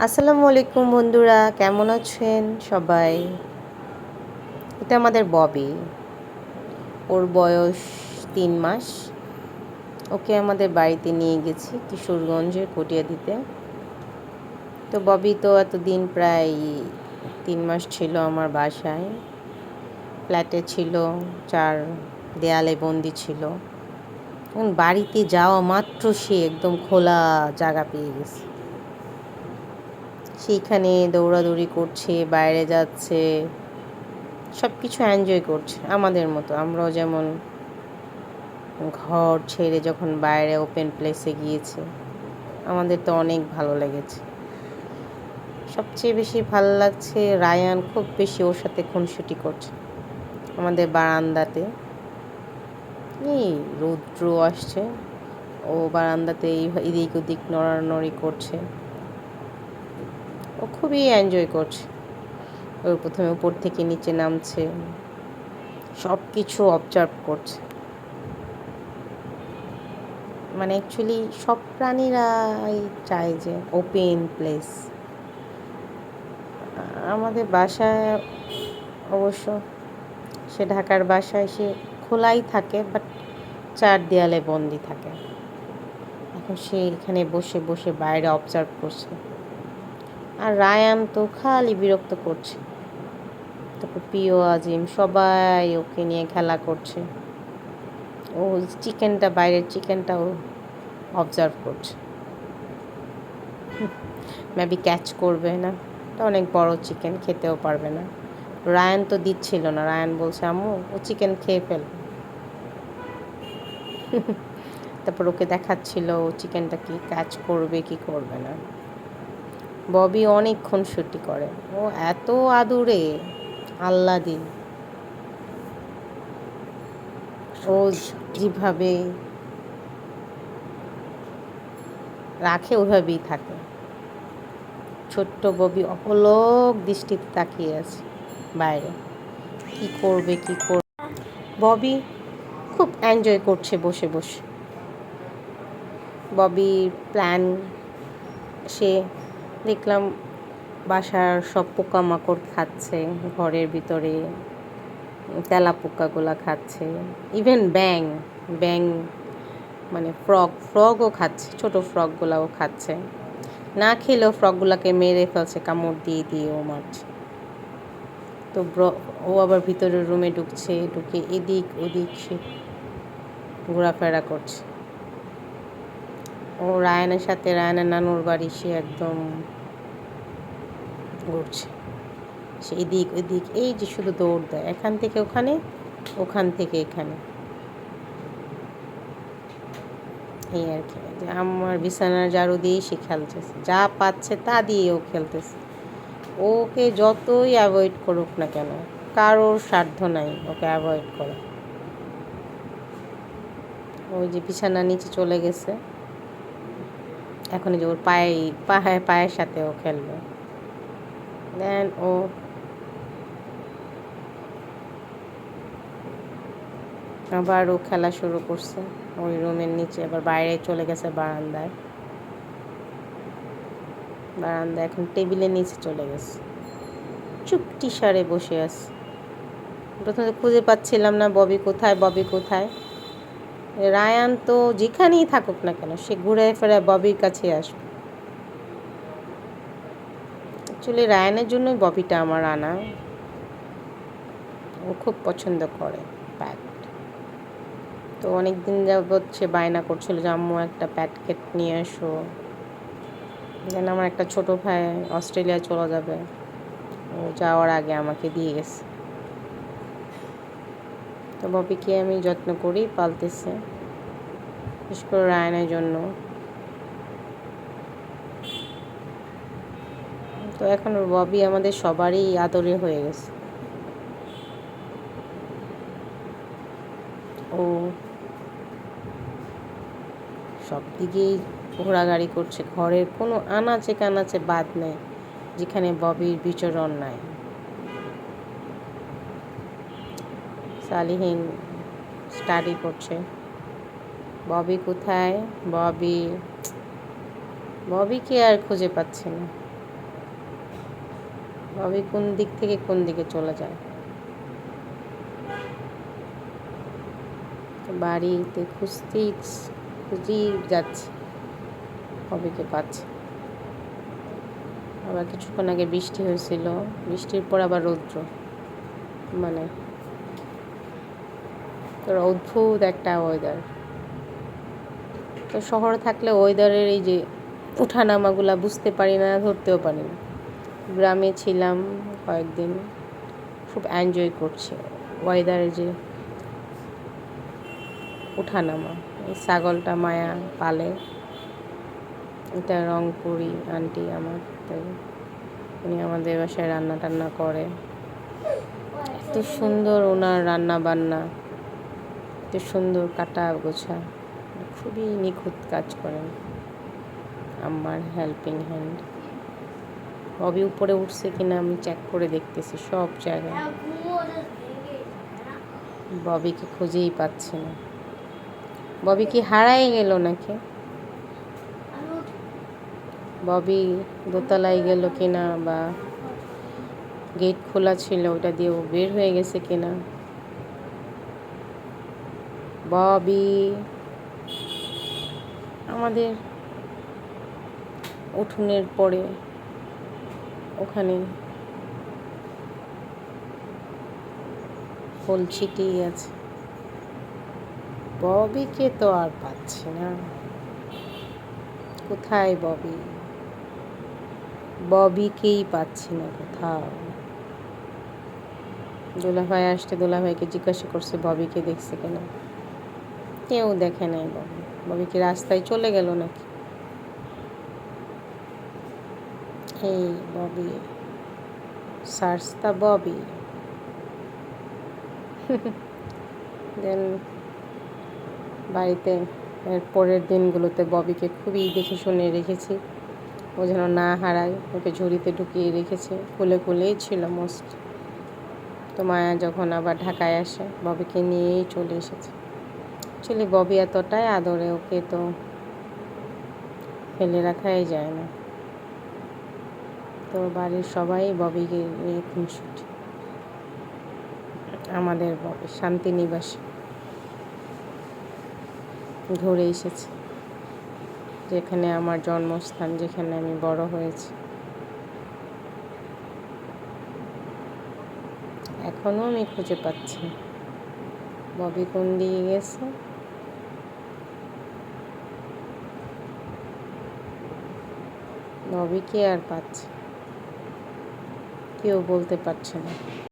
আসসালামু আলাইকুম বন্ধুরা, কেমন আছেন সবাই? এটা আমাদের ববি। ওর বয়স 3 মাস। ওকে আমাদের বাড়িতে নিয়ে গেছি কিশোরগঞ্জের কটিয়াদীতে। তো ববি তো এতদিন প্রায় 3 মাস ছিল আমার বাসায়। ফ্ল্যাটে ছিল, 4 দেয়ালে বন্দি ছিল। এখন বাড়িতে যাওয়া মাত্র সে একদম খোলা জায়গা পেয়ে গেছে। সেইখানে দৌড়াদৌড়ি করছে, বাইরে যাচ্ছে, সব কিছু এনজয় করছে আমাদের মতো। আমরাও যেমন ঘর ছেড়ে যখন বাইরে ওপেন প্লেসে গিয়েছি, আমাদের তো অনেক ভালো লেগেছে। সবচেয়ে বেশি ভালো লাগছে রায়ান খুব বেশি ওর সাথে খুনসুটি করছে আমাদের বারান্দাতে। এই রৌদ্র আসছে, ও বারান্দাতে এদিক ওদিক নড়ানড়ি করছে। ও খুবই এনজয় করছে। ওর প্রথমে উপর থেকে নিচে নামছে, সব কিছু অবজার্ভ করছে। মানে অ্যাকচুয়ালি সব প্রাণীরাই চায় যে ওপেন প্লেস। আমাদের বাসায় অবশ্য সে ঢাকার বাসায় সে খোলাই থাকে, বাট 4 দেয়ালে বন্দি থাকে। এখন সে এখানে বসে বসে বাইরে অবজার্ভ করছে। আর রায়ান তো খালি বিরক্ত করছে। তারপর প্রিয় আজিম সবাই ওকে নিয়ে খেলা করছে। ও চিকেনটা, বাইরের চিকেনটাও অবজার্ভ করছে, মেবি ক্যাচ করবে না। এটা অনেক বড় চিকেন, খেতেও পারবে না। রায়ান তো দিচ্ছিল না, রায়ান বলছে আম্মু ও চিকেন খেয়ে ফেলবে। তারপর ওকে দেখাচ্ছিল ও চিকেনটা কি ক্যাচ করবে কি করবে না। ববি অনেক খুনসুটি করে, ও এত আদুরে, আহ্লাদি। ও যেভাবে রাখে ওইভাবেই থাকে। ছোট্ট ববি অপলক দৃষ্টিতে তাকিয়ে আছে বাইরে, কি করবে কি করবে। ববি খুব এনজয় করছে বসে বসে। ববির প্ল্যান, সে দেখলাম বাসার সব পোকামাকড় খাচ্ছে, ঘরের ভিতরে তেলাপোকাগুলা খাচ্ছে, ইভেন ব্যাং ব্যাং মানে ফ্রগও খাচ্ছে, ছোটো ফ্রগগুলাও খাচ্ছে। না খেলেও ফ্রগগুলাকে মেরে ফেলছে, কামড় দিয়ে দিয়ে ও মারছে। তো ও আবার ভিতরের রুমে ঢুকছে, ঢুকে এদিক ওদিক সে ঘোরাফেরা করছে। ও রায়ানের সাথে, রায়ানের নানুর বাড়ি সে একদম ঘুরছে। সে এদিক ওদিক এই যে শুধু দৌড় দেয়, এখান থেকে ওখানে, ওখান থেকে এখানে। এই আর কি, যে আমার বিছানার ঝাড়ু দিয়েই সে খেলতেছে, যা পাচ্ছে তা দিয়ে ও খেলতেছে। ওকে যতই অ্যাভয়েড করুক না কেন, কারোর সাধ্য নাই ওকে অ্যাভয়েড করা। ওই যে বিছানার নিচে চলে গেছে, এখন যে ওর পায়ের সাথে ও খেলবে। দেন ও আবার ও খেলা শুরু করছে ওই রুমের নিচে, আবার বাইরে চলে গেছে বারান্দায়। এখন টেবিলের নিচে চলে গেছে, চুপটি সারে বসে আছে। প্রথমে খুঁজে পাচ্ছিলাম না ববি কোথায়, ববি কোথায়। রায়ান তো যেখানেই থাকুক না কেন সে ঘুরে ফেরে ববির কাছে আসবে। অ্যাকচুয়ালি রায়ানের জন্যই ববিটা আমার আনা। ও খুব পছন্দ করে প্যাট। তো অনেক দিন যাবৎ সে বায়না করছিল যে আম্মু একটা প্যাট কেট নিয়ে এসো। যেন আমার একটা ছোট ভাই অস্ট্রেলিয়া চলে যাবে, ও যাওয়ার আগে আমাকে দিয়ে গেছে। তো ববিকে আমি যত্ন করেই পালতেছি, বিশেষ করে রায়ানের জন্য। তো এখন ববি আমাদের সবারই আদরে হয়ে গেছে। ও সব দিকেই ঘোরাঘুরি করছে, ঘরের কোনো আনাচে কানাচে বাদ নেই যেখানে ববির বিচরণ নাই। সালিহীন স্টাডি করছে। ববি কোথায়, ববিকে আর খুঁজে পাচ্ছি না। ববি কোন দিক থেকে কোন দিকে চলে যায়। বাড়িতে খুঁজেই যাচ্ছে, ববিকে পাচ্ছে। আবার কিছুক্ষণ আগে বৃষ্টি হয়েছিল, বৃষ্টির পর আবার রৌদ্র, মানে তোর অদ্ভুত একটা ওয়েদার। তো শহরে থাকলে ওয়েদারের এই যে উঠানামাগুলা বুঝতে পারি না, ধরতেও পারি না। গ্রামে ছিলাম কয়েকদিন, খুব এনজয় করছি ওয়েদারের যে উঠানামা। এই ছাগলটা মায়া পালে, এটা রংপুরি আন্টি আমার, তাই উনি আমাদের বাসায় রান্না টান্না করে। এত সুন্দর ওনার রান্না বান্না, এত সুন্দর কাটা গোছা, খুবই নিখুঁত কাজ করেন আমার হেল্পিং হ্যান্ড। ববি উপরে উঠছে কিনা আমি চেক করে দেখতেছি সব জায়গায়, ববিকে খুঁজেই পাচ্ছি না। ববি কি হারাই গেল নাকি? ববি দোতলায় গেল কিনা, বা গেট খোলা ছিল ওটা দিয়ে ও বের হয়ে গেছে কিনা। ববি আমাদের উঠোনের পরে ওখানে ফুল ছিটিয়ে আছে, ববিকে তো আর পাচ্ছি না। কোথায় ববি? ববিকেই পাচ্ছি না কোথাও। দুলাভাই আসতে দুলাভাইকে জিজ্ঞাসা করছে ববিকে দেখছে কিনা, কেউ দেখে নাই। ববি কি রাস্তায় চলে গেল নাকি? এই ববি, সার্চ দ্য ববি। দেন বাড়িতে এর পরের দিনগুলোতে ববিকে খুবই দেখে শুনে রেখেছি, ও যেন না হারায়। ওকে ঝুড়িতে ঢুকিয়ে রেখেছি, কোলেই ছিল মোস্ট। তো মায়া যখন আবার ঢাকায় আসে, ববিকে নিয়েই চলে এসেছে। অ্যাকচুয়ালি ববি এতটাই আদরে, ওকে তো ফেলে রাখাই যায় না। তো বাড়ির সবাই ববিকে নিয়ে খুনসুটি। আমাদের ববি শান্তিনিবাসে ঘুরে এসেছে, যেখানে আমার জন্মস্থান, যেখানে আমি বড় হয়েছি। এখনও আমি খুঁজে পাচ্ছি ববি কোন দিকে গেছে। ববিকে আর পাচ্ছি, কেউ বলতে পারছে না।